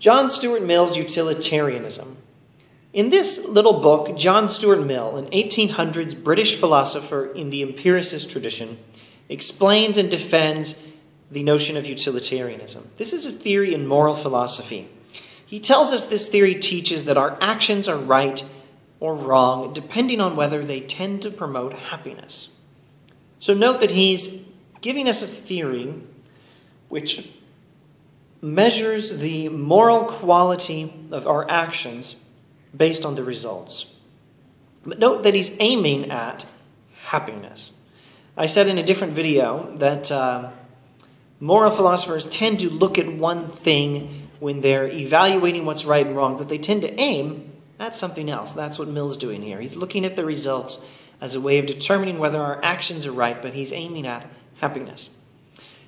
John Stuart Mill's Utilitarianism. In this little book, John Stuart Mill, an 1800s British philosopher in the empiricist tradition, explains and defends the notion of utilitarianism. This is a theory in moral philosophy. He tells us this theory teaches that our actions are right or wrong depending on whether they tend to promote happiness. So note that he's giving us a theory which measures the moral quality of our actions based on the results. But note that he's aiming at happiness. I said in a different video that moral philosophers tend to look at one thing when they're evaluating what's right and wrong, but they tend to aim at something else. That's what Mill's doing here. He's looking at the results as a way of determining whether our actions are right, but he's aiming at happiness.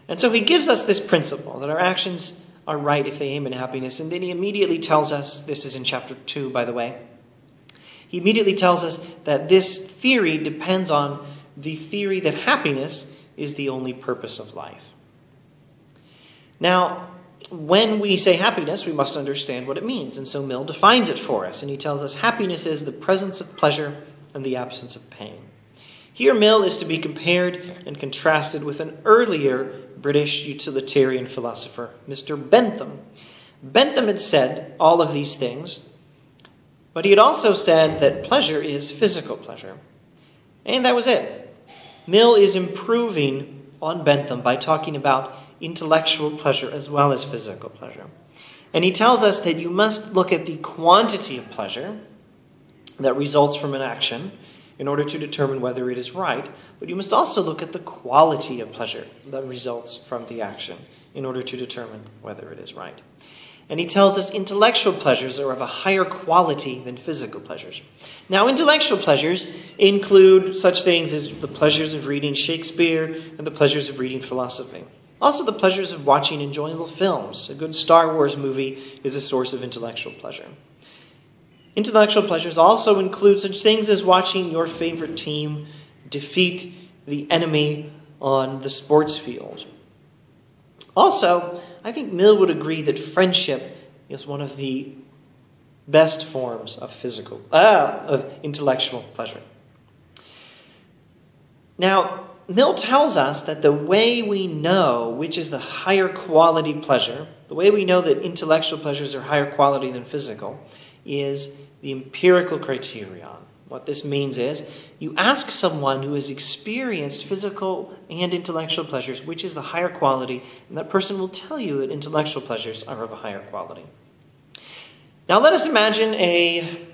And so he gives us this principle that our actions are right if they aim at happiness. And then he immediately tells us, this is in chapter 2, by the way, he immediately tells us that this theory depends on the theory that happiness is the only purpose of life. Now, when we say happiness, we must understand what it means. And so Mill defines it for us. And he tells us happiness is the presence of pleasure and the absence of pain. Here, Mill is to be compared and contrasted with an earlier British utilitarian philosopher, Mr. Bentham. Bentham had said all of these things, but he had also said that pleasure is physical pleasure. And that was it. Mill is improving on Bentham by talking about intellectual pleasure as well as physical pleasure. And he tells us that you must look at the quantity of pleasure that results from an action in order to determine whether it is right, but you must also look at the quality of pleasure that results from the action in order to determine whether it is right. And he tells us intellectual pleasures are of a higher quality than physical pleasures. Now, intellectual pleasures include such things as the pleasures of reading Shakespeare and the pleasures of reading philosophy. Also, the pleasures of watching enjoyable films. A good Star Wars movie is a source of intellectual pleasure. Intellectual pleasures also include such things as watching your favorite team defeat the enemy on the sports field. Also, I think Mill would agree that friendship is one of the best forms of intellectual pleasure. Now, Mill tells us that the way we know which is the higher quality pleasure, the way we know that intellectual pleasures are higher quality than physical, is the empirical criterion. What this means is you ask someone who has experienced physical and intellectual pleasures which is the higher quality, and that person will tell you that intellectual pleasures are of a higher quality. Now let us imagine a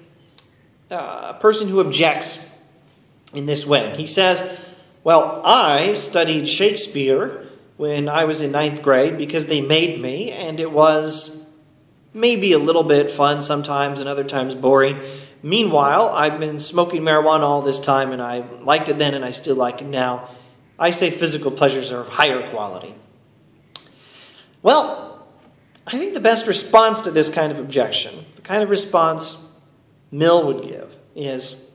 person who objects in this way. He says, well, I studied Shakespeare when I was in 9th grade because they made me, and it was maybe a little bit fun sometimes and other times boring. Meanwhile, I've been smoking marijuana all this time and I liked it then and I still like it now. I say physical pleasures are of higher quality. Well, I think the best response to this kind of objection, the kind of response Mill would give, is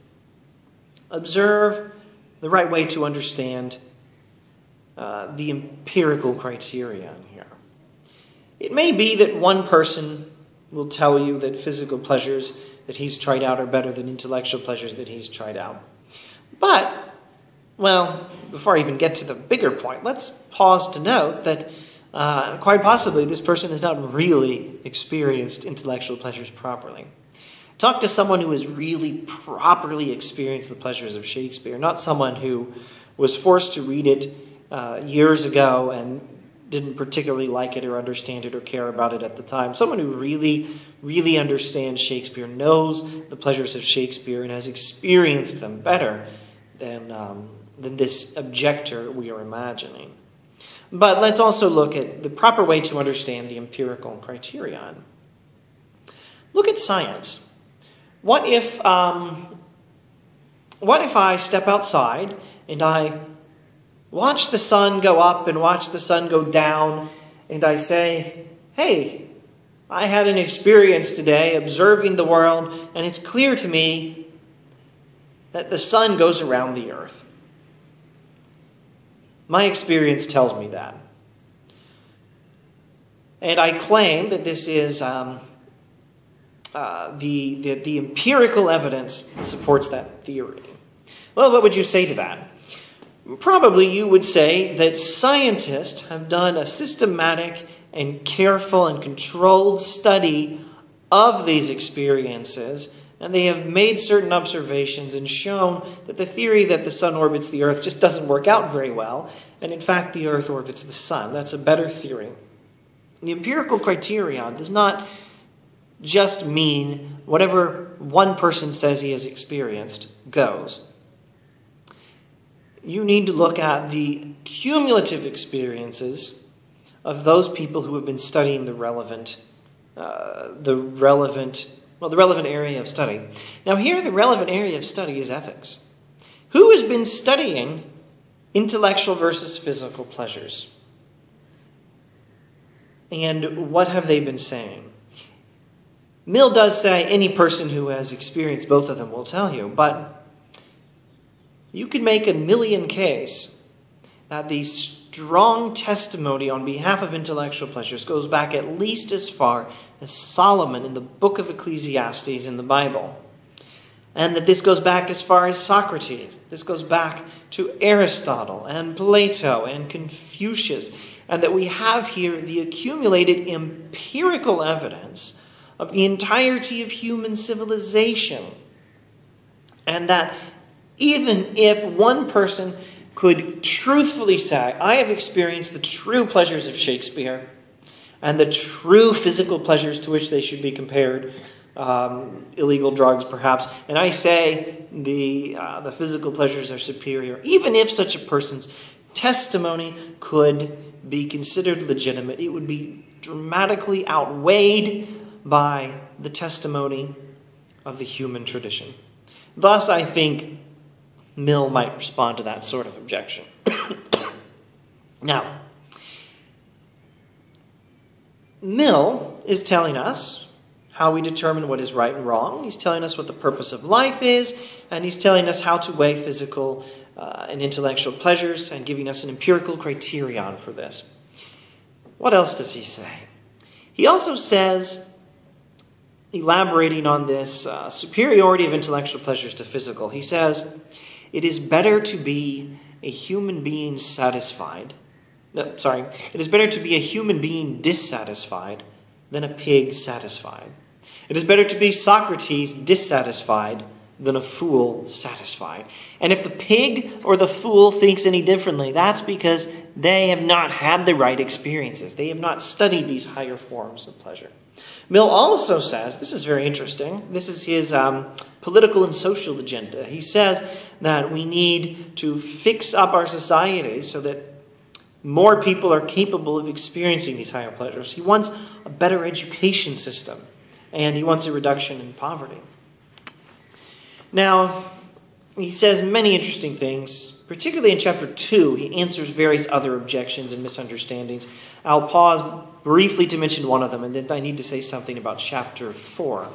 observe the right way to understand the empirical criterion here. It may be that one person will tell you that physical pleasures that he's tried out are better than intellectual pleasures that he's tried out. But, well, before I even get to the bigger point, let's pause to note that quite possibly this person has not really experienced intellectual pleasures properly. Talk to someone who has really properly experienced the pleasures of Shakespeare, not someone who was forced to read it years ago and didn't particularly like it or understand it or care about it at the time. Someone who really, really understands Shakespeare, knows the pleasures of Shakespeare, and has experienced them better than this objector we are imagining. But let's also look at the proper way to understand the empirical criterion. Look at science. What if I step outside and I watch the sun go up and watch the sun go down, and I say, hey, I had an experience today observing the world, and it's clear to me that the sun goes around the earth. My experience tells me that. And I claim that this is the empirical evidence supports that theory. Well, what would you say to that? Probably you would say that scientists have done a systematic and careful and controlled study of these experiences, and they have made certain observations and shown that the theory that the sun orbits the earth just doesn't work out very well, and in fact the earth orbits the sun. That's a better theory. The empirical criterion does not just mean whatever one person says he has experienced goes. You need to look at the cumulative experiences of those people who have been studying the relevant area of study. Now here, the relevant area of study is ethics. Who has been studying intellectual versus physical pleasures? And what have they been saying? Mill does say any person who has experienced both of them will tell you, but you could make a million case that the strong testimony on behalf of intellectual pleasures goes back at least as far as Solomon in the book of Ecclesiastes in the Bible. And that this goes back as far as Socrates. This goes back to Aristotle and Plato and Confucius. And that we have here the accumulated empirical evidence of the entirety of human civilization. And that even if one person could truthfully say, I have experienced the true pleasures of Shakespeare and the true physical pleasures to which they should be compared, illegal drugs perhaps, and I say the physical pleasures are superior, even if such a person's testimony could be considered legitimate, it would be dramatically outweighed by the testimony of the human tradition. Thus, I think Mill might respond to that sort of objection. Now, Mill is telling us how we determine what is right and wrong. He's telling us what the purpose of life is, and he's telling us how to weigh physical and intellectual pleasures, and giving us an empirical criterion for this. What else does he say? He also says, elaborating on this superiority of intellectual pleasures to physical, he says, it is better to be a human being satisfied. It is better to be a human being dissatisfied than a pig satisfied. It is better to be Socrates dissatisfied than a fool satisfied. And if the pig or the fool thinks any differently, that's because they have not had the right experiences. They have not studied these higher forms of pleasure. Mill also says, this is very interesting, this is his political and social agenda. He says that we need to fix up our society so that more people are capable of experiencing these higher pleasures. He wants a better education system, and he wants a reduction in poverty. Now, he says many interesting things, particularly in chapter 2. He answers various other objections and misunderstandings. I'll pause briefly to mention one of them, and then I need to say something about chapter 4.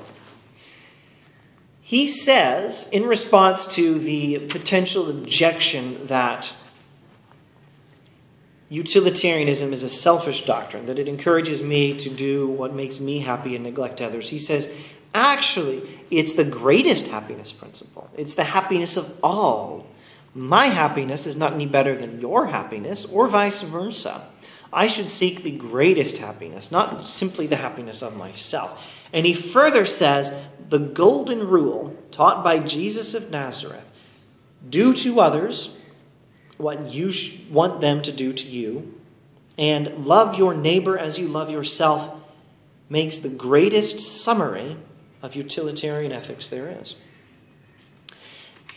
He says, in response to the potential objection that utilitarianism is a selfish doctrine, that it encourages me to do what makes me happy and neglect others, he says, actually, it's the greatest happiness principle. It's the happiness of all. My happiness is not any better than your happiness, or vice versa. I should seek the greatest happiness, not simply the happiness of myself. And he further says, the golden rule taught by Jesus of Nazareth, do to others what you want them to do to you, and love your neighbor as you love yourself, makes the greatest summary of utilitarian ethics there is.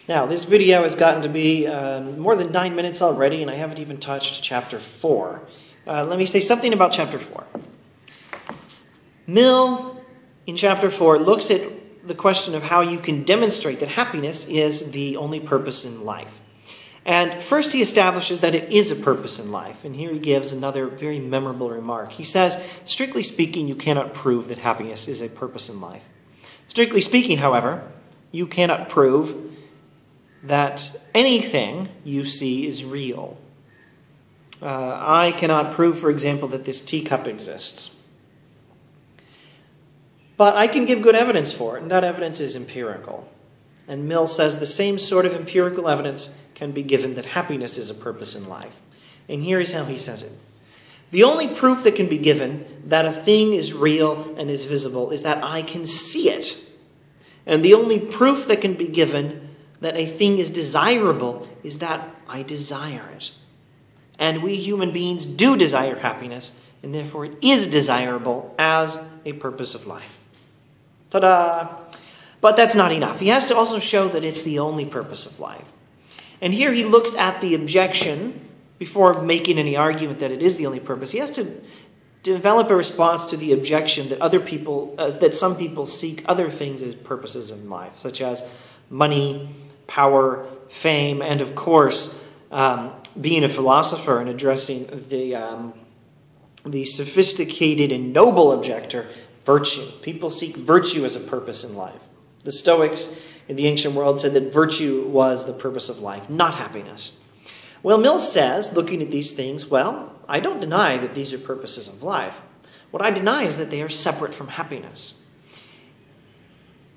Now, this video has gotten to be more than 9 minutes already, and I haven't even touched chapter 4. Let me say something about chapter 4. Mill, in chapter 4, looks at the question of how you can demonstrate that happiness is the only purpose in life. And first he establishes that it is a purpose in life. And here he gives another very memorable remark. He says, strictly speaking, you cannot prove that happiness is a purpose in life. Strictly speaking, however, you cannot prove that anything you see is real. I cannot prove, for example, that this teacup exists. But I can give good evidence for it, and that evidence is empirical. And Mill says the same sort of empirical evidence can be given that happiness is a purpose in life. And here is how he says it. The only proof that can be given that a thing is real and is visible is that I can see it. And the only proof that can be given that a thing is desirable is that I desire it. And we human beings do desire happiness, and therefore it is desirable as a purpose of life. Ta-da! But that's not enough. He has to also show that it's the only purpose of life. And here he looks at the objection before making any argument that it is the only purpose. He has to develop a response to the objection that that some people seek other things as purposes in life, such as money, power, fame, and of course, being a philosopher and addressing the sophisticated and noble objector, virtue. People seek virtue as a purpose in life. The Stoics in the ancient world said that virtue was the purpose of life, not happiness. Well, Mill says, looking at these things, well, I don't deny that these are purposes of life. What I deny is that they are separate from happiness.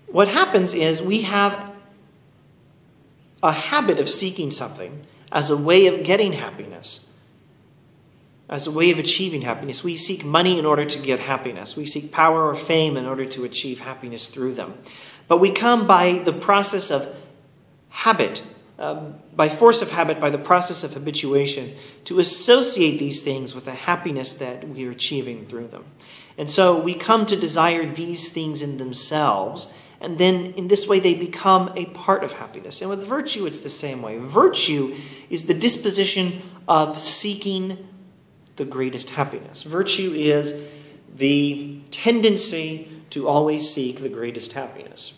What happens is we have a habit of seeking something as a way of getting happiness, as a way of achieving happiness. We seek money in order to get happiness. We seek power or fame in order to achieve happiness through them. But we come by the process of habit, by force of habit, by the process of habituation, to associate these things with the happiness that we are achieving through them. And so we come to desire these things in themselves, and then in this way they become a part of happiness. And with virtue, it's the same way. Virtue is the disposition of seeking the greatest happiness. Virtue is the tendency to always seek the greatest happiness.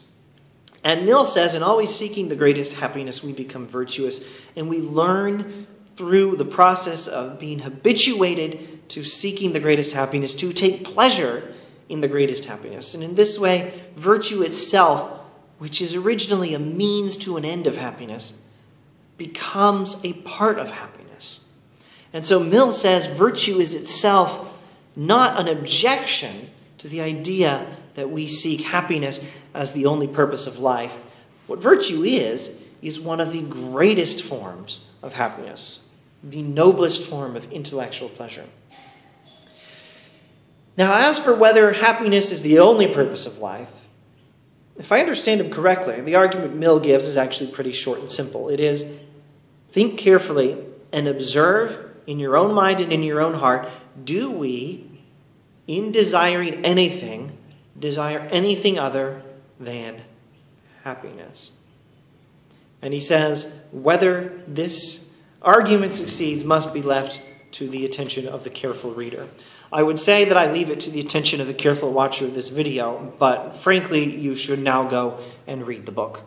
And Mill says, in always seeking the greatest happiness, we become virtuous, and we learn through the process of being habituated to seeking the greatest happiness, to take pleasure in the greatest happiness. And in this way, virtue itself, which is originally a means to an end of happiness, becomes a part of happiness. And so Mill says virtue is itself not an objection to the idea that we seek happiness as the only purpose of life. What virtue is one of the greatest forms of happiness, the noblest form of intellectual pleasure. Now, as for whether happiness is the only purpose of life, if I understand him correctly, the argument Mill gives is actually pretty short and simple. It is, think carefully and observe in your own mind and in your own heart, do we, in desiring anything, desire anything other than happiness? And he says, whether this argument succeeds must be left to the attention of the careful reader. I would say that I leave it to the attention of the careful watcher of this video, but frankly, you should now go and read the book.